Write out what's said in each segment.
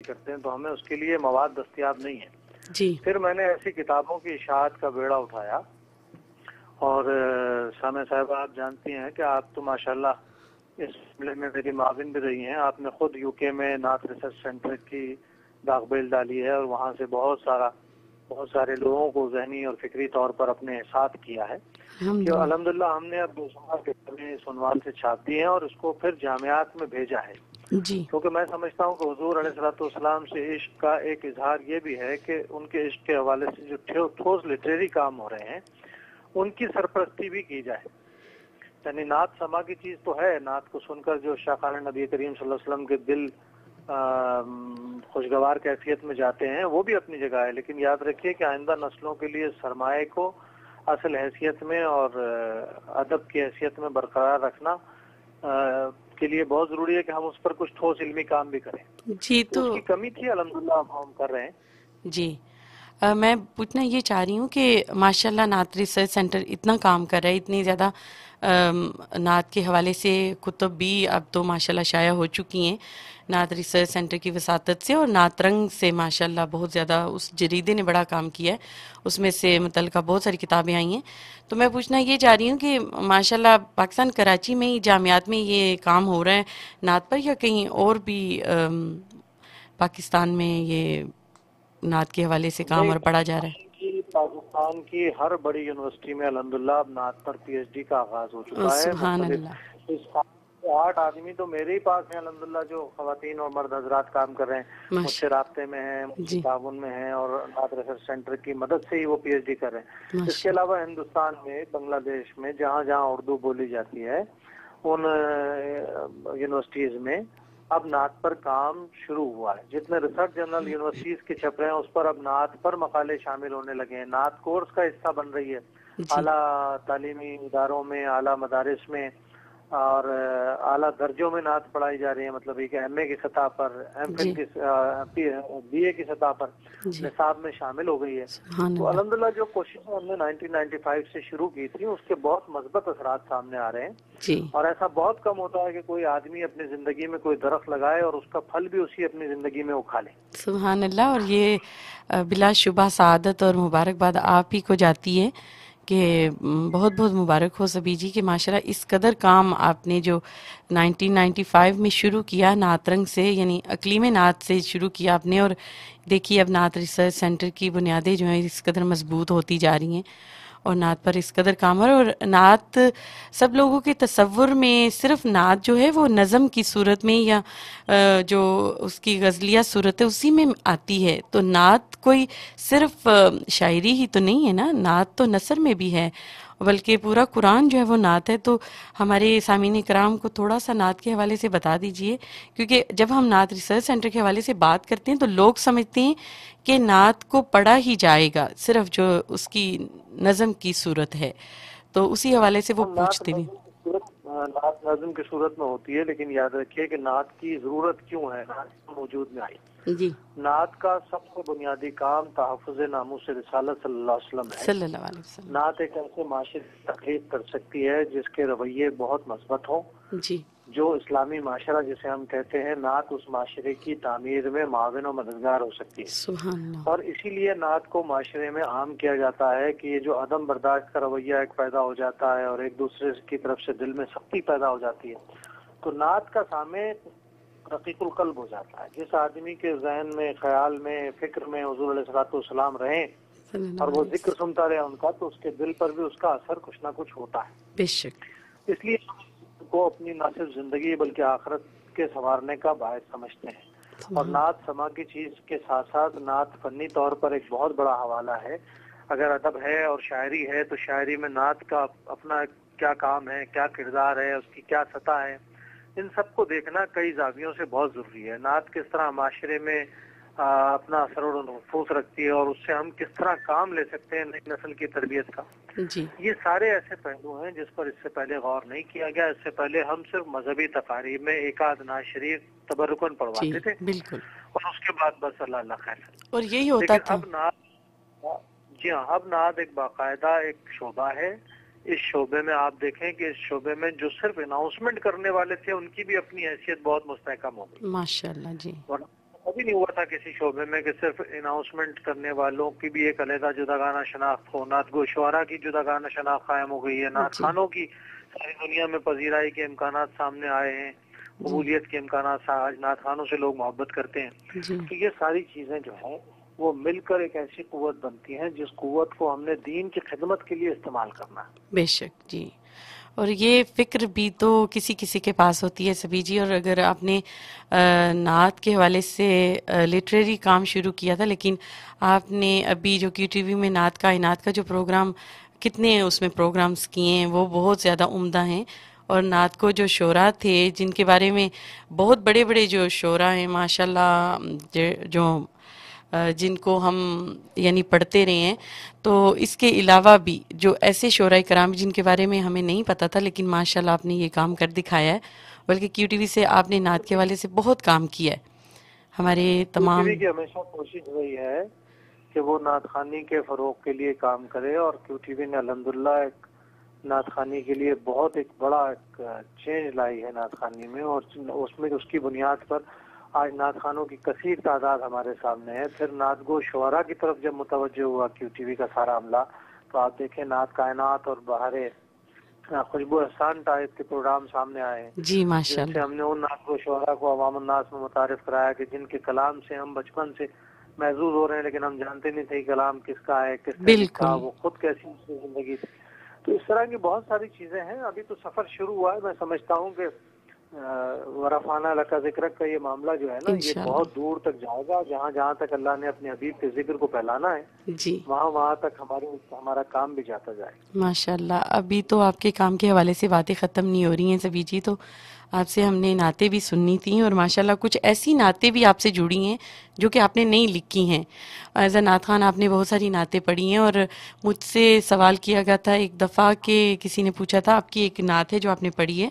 کرتے ہیں تو ہمیں اس کے لیے مواد دستیاب نہیں ہے جی. پھر میں نے ایسی کتابوں کی اشاعت کا بیڑا اٹھایا، اور سامع صاحب آپ جانتی ہیں کہ آپ تو ماشاءاللہ اس معاملے میں میری معاون بھی رہی ہیں، آپ نے خود یو کے میں نعت ریسرچ سینٹر کی داغ بیل ڈالی ہے اور وہاں سے بہت سارے لوگوں کو ذہنی اور فکری طور پر اپنے ساتھ کیا ہے کہ الحمدللہ ہم نے اب 200 کتابیں اس عنوان سے چھاپ دی ہیں اور اس کو پھر جامعات میں بھیجا ہے. جی. کیونکہ میں سمجھتا ہوں کہ حضور علیہ الصلوۃ والسلام سے عشق کا ایک اظہار یہ بھی ہے کہ ان کے عشق کے حوالے سے جو ٹھوس لٹریری کام ہو رہے ہیں ان کی سرپرستی بھی کی جائے. یعنی نعت سما کی چیز تو ہے، نعت کو سن کر جو شاقان نبی کریم صلی اللہ علیہ وسلم کے دل خوشگوار کیفیت میں جاتے ہیں وہ بھی اپنی جگہ ہے، لیکن یاد رکھیے کہ آئندہ نسلوں کے لیے سرمایہ کو اصل حیثیت میں اور ادب کی حیثیت میں برقرار رکھنا کے لیے بہت ضروری ہے کہ ہم اس پر کچھ ٹھوس علمی کام بھی کریں. جی. تو اس کی کمی تھی، الحمدللہ اب ہم کر رہے ہیں. جی. میں پوچھنا یہ چاہ رہی ہوں کہ ماشاءاللہ نعت ریسرچ سینٹر اتنا کام کر رہا ہے، اتنی زیادہ نعت کے حوالے سے کتب بھی اب تو ماشاءاللہ شائع ہو چکی ہیں نعت ریسرچ سینٹر کی وساطت سے، اور نعت رنگ سے ماشاءاللہ بہت زیادہ اس جریدے نے بڑا کام کیا ہے، اس میں سے متعلقہ بہت ساری کتابیں آئی ہیں. تو میں پوچھنا یہ چاہ رہی ہوں کہ ماشاءاللہ پاکستان کراچی میں ہی جامعات میں یہ کام ہو رہا ہے نعت پر، یا کہیں اور بھی پاکستان میں یہ نعت کے حوالے سے کام اور پڑھا جا رہا ہے؟ پاکستان کی ہر بڑی یونیورسٹی میں الحمدللہ اب نعت پر پی ایچ ڈی کا آغاز ہو چکا ہے. سبحان اللہ. اس 8 آدمی تو میرے ہی پاس ہیں الحمدللہ، جو خواتین اور مرد حضرات کام کر رہے ہیں، مجھ سے رابطے میں ہیں، مجھ سے تعاون میں ہیں، اور نعت ریسرچ سینٹر کی مدد سے ہی وہ پی ایچ ڈی کر رہے ہیں. اس کے علاوہ ہندوستان میں، بنگلہ دیش میں، جہاں جہاں اردو بولی جاتی ہے ان یونیورسٹیز میں اب نعت پر کام شروع ہوا ہے. جتنے ریسرچ جرنل یونیورسٹیز کے چھپ رہے ہیں اس پر اب نعت پر مقالے شامل ہونے لگے ہیں. نعت کورس کا حصہ بن رہی ہے اعلیٰ تعلیمی اداروں میں، اعلیٰ مدارس میں، اور اعلیٰ درجوں میں نعت پڑھائی جا رہی ہے. مطلب یہ کہ ایم اے کی سطح پر، ایم فل کی، بی اے کی سطح پر نصاب میں شامل ہو گئی ہے. تو الحمدللہ جو کوششیں ہم نے 1995 سے شروع کی تھی اس کے بہت مثبت اثرات سامنے آ رہے ہیں. اور ایسا بہت کم ہوتا ہے کہ کوئی آدمی اپنی زندگی میں کوئی درخت لگائے اور اس کا پھل بھی اسی اپنی زندگی میں اکھا لے. سبحان اللہ. اور یہ بلا شبہ سعادت اور مبارکباد آپ ہی کو جاتی ہے کہ بہت بہت مبارک ہو سبھی جی کہ ماشاءاللہ اس قدر کام آپ نے جو 1995 میں شروع کیا نعت رنگ سے، یعنی اقلیم نعت سے شروع کیا آپ نے، اور دیکھیے اب نعت ریسرچ سینٹر کی بنیادیں جو ہیں اس قدر مضبوط ہوتی جا رہی ہیں اور نعت پر اس قدر کام ہو رہا ہے. اور نعت سب لوگوں کے تصور میں صرف نعت جو ہے وہ نظم کی صورت میں یا جو اس کی غزلیہ صورت ہے اسی میں آتی ہے. تو نعت کوئی صرف شاعری ہی تو نہیں ہے نا، نعت تو نثر میں بھی ہے، بلکہ پورا قرآن جو ہے وہ نعت ہے. تو ہمارے سامعین کرام کو تھوڑا سا نعت کے حوالے سے بتا دیجئے، کیونکہ جب ہم نعت ریسرچ سینٹر کے حوالے سے بات کرتے ہیں تو لوگ سمجھتے ہیں کہ نعت کو پڑھا ہی جائے گا، صرف جو اس کی نظم کی صورت ہے، تو اسی حوالے سے وہ پوچھتے بھی. نعت نظم کی صورت میں ہوتی ہے، لیکن یاد رکھیے کہ نعت کی ضرورت کیوں ہے، نعت موجود میں آئی. جی. نعت کا سب سے بنیادی کام تحفظ ناموس رسالت صلی اللہ علیہ وسلم ہے. صلی اللہ علیہ وسلم. نعت ایک ایسے معاشرے کی تخلیق کر سکتی ہے جس کے رویے بہت مثبت ہوں. جی. جو اسلامی معاشرہ جسے ہم کہتے ہیں، نعت اس معاشرے کی تعمیر میں معاون و مددگار ہو سکتی ہے. سبحان اللہ. اور اسی لیے نعت کو معاشرے میں عام کیا جاتا ہے کہ یہ جو عدم برداشت کا رویہ ایک پیدا ہو جاتا ہے اور ایک دوسرے کی طرف سے دل میں سختی پیدا ہو جاتی ہے، تو نعت کا سامع رقیق القلب ہو جاتا ہے. جس آدمی کے ذہن میں، خیال میں، فکر میں حضور علیہ الصلوۃ والسلام رہیں اور وہ ذکر سنتا رہے ان کا، تو اس کے دل پر بھی اس کا اثر کچھ نہ کچھ ہوتا ہے. بے شک. اس لیے کو اپنی نہ صرف زندگی بلکہ آخرت کے سنوارنے کا باعث سمجھتے ہیں. اور نعت سما کی چیز کے ساتھ ساتھ نعت فنی طور پر ایک بہت بڑا حوالہ ہے. اگر ادب ہے اور شاعری ہے تو شاعری میں نعت کا اپنا کیا کام ہے، کیا کردار ہے، اس کی کیا سطح ہے، ان سب کو دیکھنا کئی زاویوں سے بہت ضروری ہے. نعت کس طرح معاشرے میں اپنا اثر و نفوذ رکھتی ہے اور اس سے ہم کس طرح کام لے سکتے ہیں نئی نسل کی تربیت کا. جی. یہ سارے ایسے پہلو ہیں جس پر اس سے پہلے غور نہیں کیا گیا. اس سے پہلے ہم صرف مذہبی تقاریب میں ایک آدھ نعت شریف تبرکن پڑھواتے تھے. بالکل. اور اس کے بعد بس اللہ اللہ خیر. اور یہی ہوتا تھا. اب نعت، جی ہاں، اب نعت ایک باقاعدہ ایک شعبہ ہے. اس شعبے میں آپ دیکھیں کہ اس شعبے میں جو صرف اناؤنسمنٹ کرنے والے تھے ان کی بھی اپنی حیثیت بہت مستحکم ہو گئی. ماشاءاللہ. جی. کبھی نہیں ہوا تھا کسی شعبے میں کہ صرف اناؤنسمنٹ کرنے والوں کی بھی ایک علیحدہ جداگانہ شناخت ہو. نعت گو شعراء کی جداگانہ شناخت قائم ہو گئی ہے. نعت خانوں کی ساری دنیا میں پذیرائی کے امکانات سامنے آئے ہیں, قبولیت کے امکانات. آج نعت خانوں سے لوگ محبت کرتے ہیں. تو یہ ساری چیزیں جو ہیں وہ مل کر ایک ایسی قوت بنتی ہیں جس قوت کو ہم نے دین کی خدمت کے لیے استعمال کرنا ہے. بے شک جی. اور یہ فکر بھی تو کسی کسی کے پاس ہوتی ہے سبھی جی. اور اگر آپ نے نعت کے حوالے سے لٹریری کام شروع کیا تھا, لیکن آپ نے ابھی جو QTV ٹی وی میں نعت کائنات کا جو پروگرام, کتنے اس میں پروگرامز کیے ہیں, وہ بہت زیادہ عمدہ ہیں. اور نعت کو جو شعراء تھے جن کے بارے میں بہت بڑے بڑے جو شعراء ہیں ماشاءاللہ, جو جن کو ہم یعنی پڑھتے رہے ہیں, تو اس کے علاوہ بھی جو ایسے شعراء کرام جن کے بارے میں ہمیں نہیں پتا تھا, لیکن ماشاءاللہ آپ نے یہ کام کر دکھایا ہے. بلکہ QTV سے آپ نے نعت کے حوالے سے بہت کام کیا ہے. ہمارے تمام QTV کی ہمیشہ کوشش رہی ہے کہ وہ نعت خوانی کے فروغ کے لیے کام کرے, اور QTV نے الحمدللہ ایک نعت خوانی کے لیے بہت ایک بڑا ایک چینج لائی ہے نعت خوانی میں. اور اس میں اس کی بنیاد پر آج نعت خوانوں کی کثیر تعداد ہمارے سامنے ہے. پھر نعت گو شعراء کی طرف جب متوجہ ہوا QTV کا سارا عملہ, تو آپ دیکھیں نعت کائنات اور بہار خوشبو احسان ٹائپ کے پروگرام سامنے آئے ہیں, جی جن ماشاءاللہ. سے ہم نے ان نعت گو شعراء کو عوام الناس میں متعارف کرایا کہ جن کے کلام سے ہم بچپن سے محظوظ ہو رہے ہیں, لیکن ہم جانتے نہیں تھے کلام کس کا ہے, کس نے لکھا, بالکل وہ خود کیسی زندگی تھی. تو اس طرح کی بہت ساری چیزیں ہیں. ابھی تو سفر شروع ہوا ہے. میں سمجھتا ہوں کہ ورفانہ لکا ذکر کا یہ معاملہ جو ہے نا, یہ انشاءاللہ. بہت دور تک جائے گا. جہاں جہاں تک اللہ نے اپنے حبیب کے ذکر کو پھیلانا ہے, جی وہاں تک ہمارا کام بھی جاتا جائے. ماشاءاللہ. ابھی تو آپ کے کام کے حوالے سے باتیں ختم نہیں ہو رہی ہیں سبھی جی. تو آپ سے ہم نے نعتیں بھی سننی تھیں, اور ماشاءاللہ کچھ ایسی نعتیں بھی آپ سے جڑی ہیں جو کہ آپ نے نہیں لکھی ہیں. ایز اے نعت خان آپ نے بہت ساری نعتیں پڑھی ہیں, اور مجھ سے سوال کیا گیا تھا ایک دفعہ کہ کسی نے پوچھا تھا آپ کی ایک نعت ہے جو آپ نے پڑھی ہے,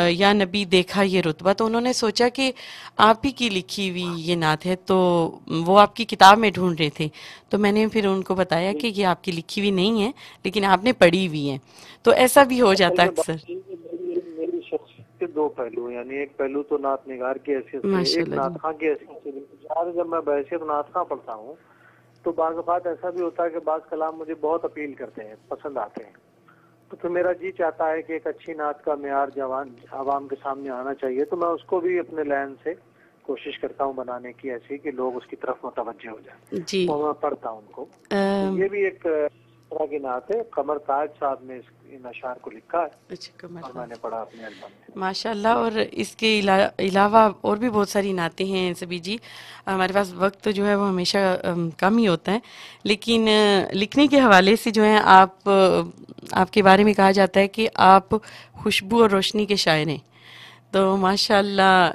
یا نبی دیکھا یہ رتبہ, تو انہوں نے سوچا کہ آپ ہی کی لکھی ہوئی یہ نعت ہے, تو وہ آپ کی کتاب میں ڈھونڈ رہے تھے. تو میں نے پھر ان کو بتایا کہ یہ آپ کی لکھی ہوئی نہیں ہے, لیکن آپ نے پڑھی ہوئی ہے. تو ایسا بھی ہو اصل جاتا ہے میں اکثر. بات یہ ہے کہ میری شخصیت کے دو پہلو ہیں. یعنی ایک پہلو تو نعت نگار کی حیثیت سے, ایک ماشاءاللہ نعت جی. خواں کی حیثیت سے. جب میں بحیثیت نعت خواں پڑھتا ہوں تو بعض اوقات ایسا بھی ہوتا ہے کہ بعض کلام مجھے بہت اپیل کرتے ہیں, پسند آتے ہیں. تو پھر میرا جی چاہتا ہے کہ ایک اچھی نعت کا معیار عوام کے سامنے آنا چاہیے, تو میں اس کو بھی اپنے لین سے کوشش کرتا ہوں بنانے کی ایسی کہ لوگ اس کی طرف متوجہ ہو جائیں. جی تو میں پڑھتا ہوں ان کو. تو یہ بھی ایک طرح کی نعت ہے. قمر تاج صاحب نے ان اشعار کو لکھا ہے, اچھا اور میں نے پڑھا اپنے البم میں. ماشاء اللہ. اور اس کے علاوہ اور بھی بہت ساری نعتیں ہیں سبھی جی. ہمارے پاس وقت جو ہے وہ ہمیشہ کم ہی ہوتا ہے, لیکن لکھنے کے حوالے سے جو ہے آپ کے بارے میں کہا جاتا ہے کہ آپ خوشبو اور روشنی کے شاعر ہیں. تو ماشاء اللہ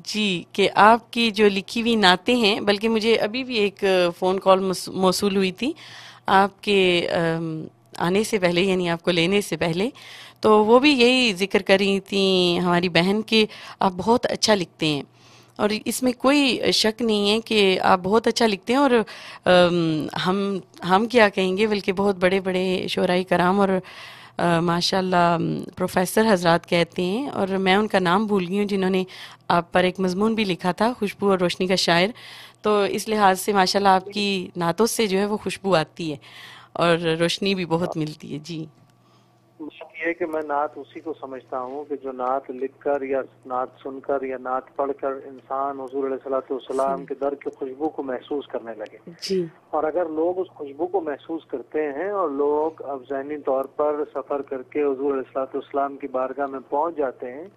جی, کہ آپ کی جو لکھی ہوئی نعتیں ہیں, بلکہ مجھے ابھی بھی ایک فون کال موصول ہوئی تھی آپ کے آنے سے پہلے, یعنی آپ کو لینے سے پہلے, تو وہ بھی یہی ذکر کر رہی تھیں ہماری بہن کہ آپ بہت اچھا لکھتے ہیں. اور اس میں کوئی شک نہیں ہے کہ آپ بہت اچھا لکھتے ہیں, اور ہم کیا کہیں گے, بلکہ بہت بڑے بڑے شعراء کرام اور ماشاء اللہ پروفیسر حضرات کہتے ہیں, اور میں ان کا نام بھول گئی ہوں, جنہوں نے آپ پر ایک مضمون بھی لکھا تھا, خوشبو اور روشنی کا شاعر. تو اس لحاظ سے ماشاء اللہ آپ کی نعتوں سے جو ہے وہ خوشبو آتی ہے اور روشنی بھی بہت ملتی ہے. جی یہ کہ میں نعت اسی کو سمجھتا ہوں کہ جو نعت لکھ کر یا نعت سن کر یا نعت پڑھ کر انسان حضور علیہ الصلوۃ والسلام کے در کی خوشبو کو محسوس کرنے لگے. جی اور اگر لوگ اس خوشبو کو محسوس کرتے ہیں اور لوگ اب ذہنی طور پر سفر کر کے حضور علیہ الصلوۃ والسلام کی بارگاہ میں پہنچ جاتے ہیں,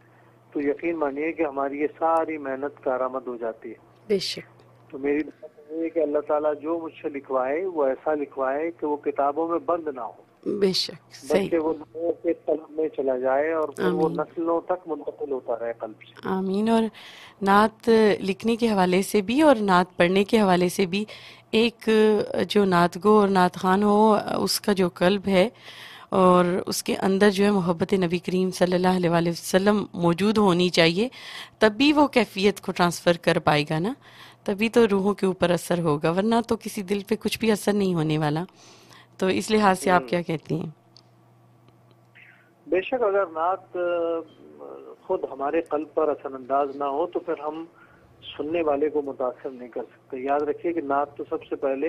تو یقین مانیے کہ ہماری یہ ساری محنت کارآمد ہو جاتی ہے. بے شک. تو میری بات یہ ہے کہ اللہ تعالیٰ جو مجھ سے لکھوائے وہ ایسا لکھوائے کہ وہ کتابوں میں بند نہ ہو, بے شک صحیح. بلکہ وہ لوگوں کے قلب میں چلا جائے اور پھر وہ آمین نسلوں تک منتقل ہوتا رہے قلب سے. آمین. اور نعت لکھنے کے حوالے سے بھی اور نعت پڑھنے کے حوالے سے بھی, ایک جو نعت گو اور نعت خوان ہو, اس کا جو قلب ہے اور اس کے اندر جو ہے محبت نبی کریم صلی اللہ علیہ وآلہ وسلم موجود ہونی چاہیے, تبھی وہ کیفیت کو ٹرانسفر کر پائے گا نا, تبھی تو روحوں کے اوپر اثر ہوگا, ورنہ تو کسی دل پہ کچھ بھی اثر نہیں ہونے والا. تو اس لحاظ سے آپ کیا کہتی ہیں؟ بے شک اگر نعت خود ہمارے قلب پر اثر انداز نہ ہو تو پھر ہم سننے والے کو متاثر نہیں کر سکتے. یاد رکھیے کہ نعت تو سب سے پہلے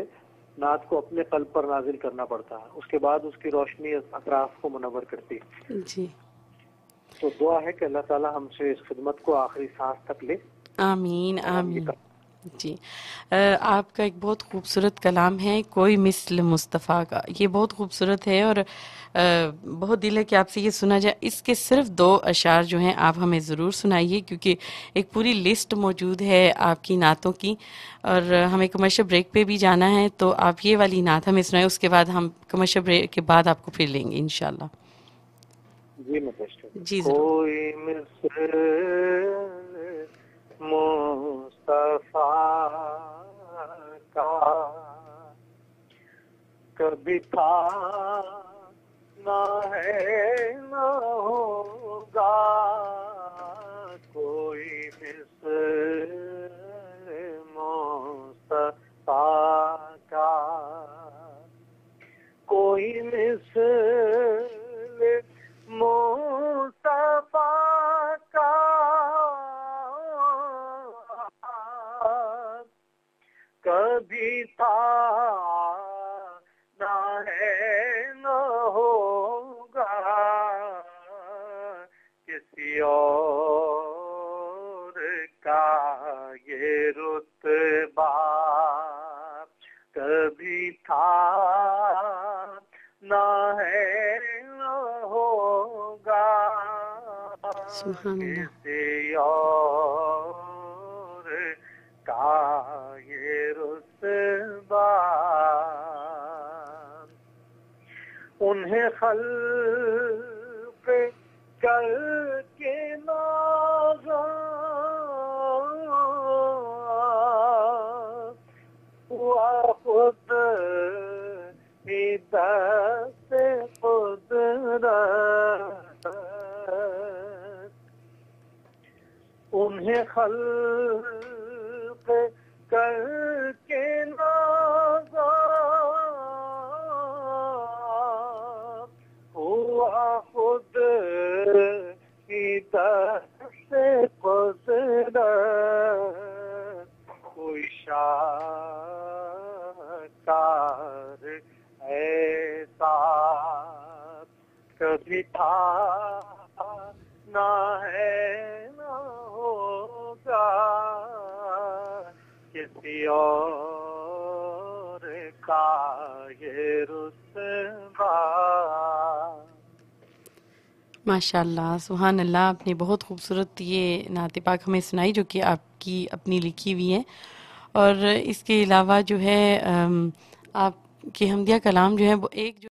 نعت کو اپنے قلب پر نازل کرنا پڑتا ہے, اس کے بعد اس کی روشنی اطراف کو منور کرتی ہے. جی تو دعا ہے کہ اللہ تعالی ہم سے اس خدمت کو آخری سانس تک لے. آمین آمین. جی آپ کا ایک بہت خوبصورت کلام ہے, کوئی مثل مصطفیٰ کا, یہ بہت خوبصورت ہے اور بہت دل ہے کہ آپ سے یہ سنا جائے. اس کے صرف 2 اشعار جو ہیں آپ ہمیں ضرور سنائیے, کیونکہ ایک پوری لسٹ موجود ہے آپ کی نعتوں کی, اور ہمیں کمرشل بریک پہ بھی جانا ہے, تو آپ یہ والی نعت ہمیں سنائیں, اس کے بعد ہم کمرشل بریک کے بعد آپ کو پھر لیں گے انشاءاللہ. جی میں پیش کرتا جی ہوں. کوئی مثل مصطفیٰ کا کبھی تھا نہ ہے نہ ہوگا, کوئی مثل مصطفیٰ کا, کوئی مثل مصطفیٰ کا کبھی تھا نہ ہے نہ ہوگا, کسی اور کا یہ رتبہ کبھی تھا نہ ہے نہ ہوگا, کسی اور کا یہ رتبہ. انہیں خلق کر کے نازا ہوا, خود ہی دست قدرت, انہیں خلق کر کے نازا ہوا, خود ہی دست قدرت. کوئی شاکار ایسا کبھی تھا نہ ہے نہ ہوگا, کسی اور کا یہ رتبہ. ماشاء اللہ, سبحان اللہ. آپ نے بہت خوبصورت یہ نعت پاک ہمیں سنائی, جو کہ آپ کی اپنی لکھی ہوئی ہے, اور اس کے علاوہ جو ہے آپ کے حمدیہ کلام جو ہے وہ ایک جو